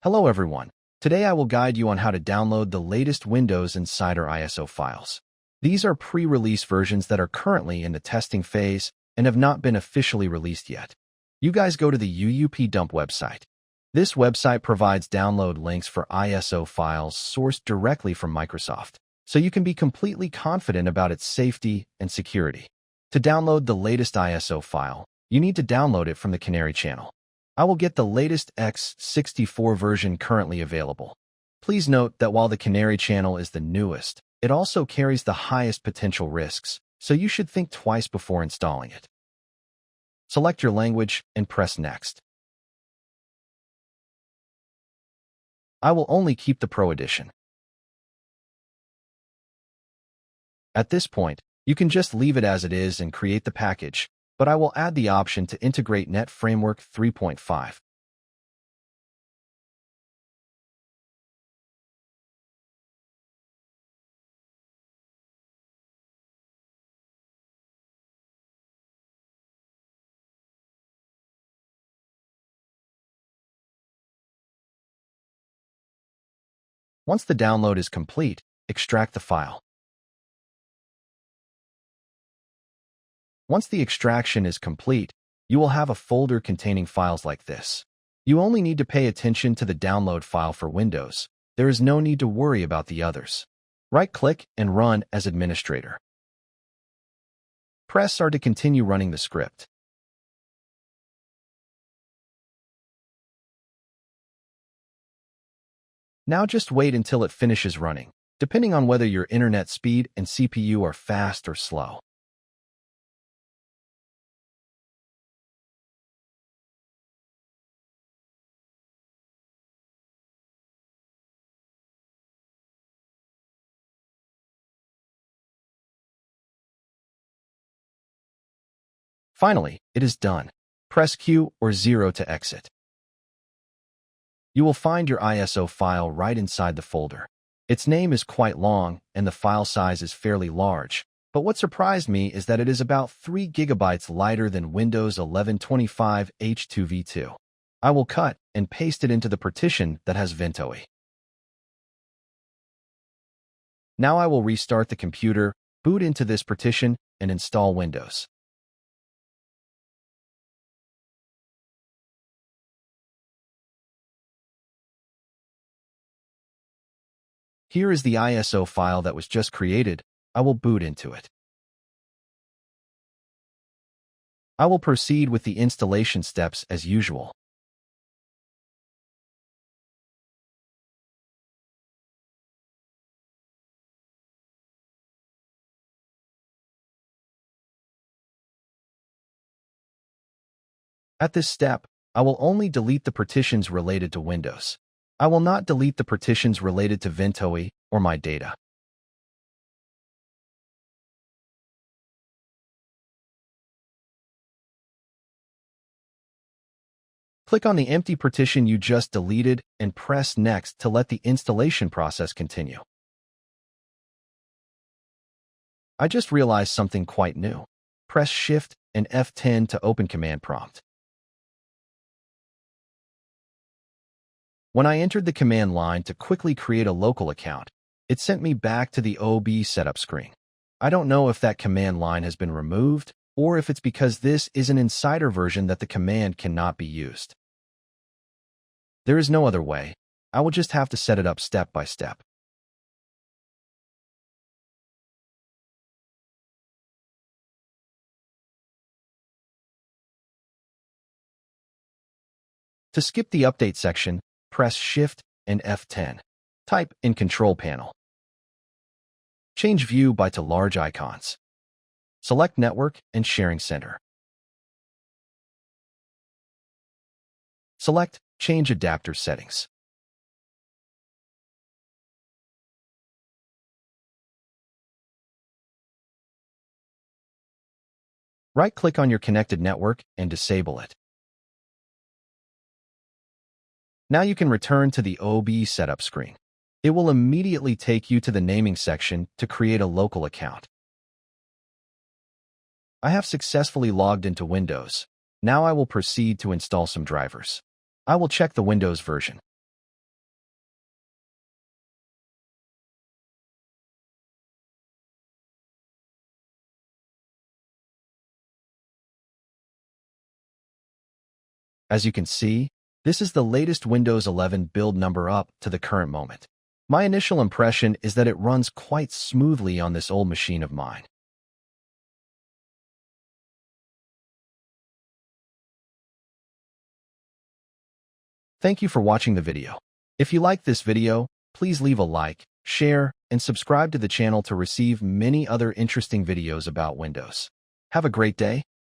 Hello everyone. Today I will guide you on how to download the latest Windows Insider ISO files. These are pre-release versions that are currently in the testing phase and have not been officially released yet. You guys go to the UUP Dump website. This website provides download links for ISO files sourced directly from Microsoft, so you can be completely confident about its safety and security. To download the latest ISO file, you need to download it from the Canary Channel. I will get the latest x64 version currently available. Please note that while the Canary Channel is the newest, it also carries the highest potential risks, so you should think twice before installing it. Select your language and press Next. I will only keep the Pro Edition. At this point, you can just leave it as it is and create the package, but I will add the option to integrate Net Framework 3.5. Once the download is complete, extract the file. Once the extraction is complete, you will have a folder containing files like this. You only need to pay attention to the download file for Windows. There is no need to worry about the others. Right-click and run as administrator. Press R to continue running the script. Now just wait until it finishes running, depending on whether your internet speed and CPU are fast or slow. Finally, it is done. Press Q or 0 to exit. You will find your ISO file right inside the folder. Its name is quite long and the file size is fairly large, but what surprised me is that it is about 3 GB lighter than Windows 1125 H2V2. I will cut and paste it into the partition that has Ventoy. Now I will restart the computer, boot into this partition, and install Windows. Here is the ISO file that was just created. I will boot into it. I will proceed with the installation steps as usual. At this step, I will only delete the partitions related to Windows. I will not delete the partitions related to Ventoy or my data. Click on the empty partition you just deleted and press Next to let the installation process continue. I just realized something quite new. Press Shift and F10 to open Command Prompt. When I entered the command line to quickly create a local account, it sent me back to the OOBE setup screen. I don't know if that command line has been removed or if it's because this is an insider version that the command cannot be used. There is no other way. I will just have to set it up step by step. To skip the update section, press Shift and F10. Type in Control Panel. Change View by to Large Icons. Select Network and Sharing Center. Select Change Adapter Settings. Right-click on your connected network and disable it. Now you can return to the OOBE setup screen. It will immediately take you to the naming section to create a local account. I have successfully logged into Windows. Now I will proceed to install some drivers. I will check the Windows version. As you can see, this is the latest Windows 11 build number up to the current moment. My initial impression is that it runs quite smoothly on this old machine of mine. Thank you for watching the video. If you liked this video, please leave a like, share, and subscribe to the channel to receive many other interesting videos about Windows. Have a great day.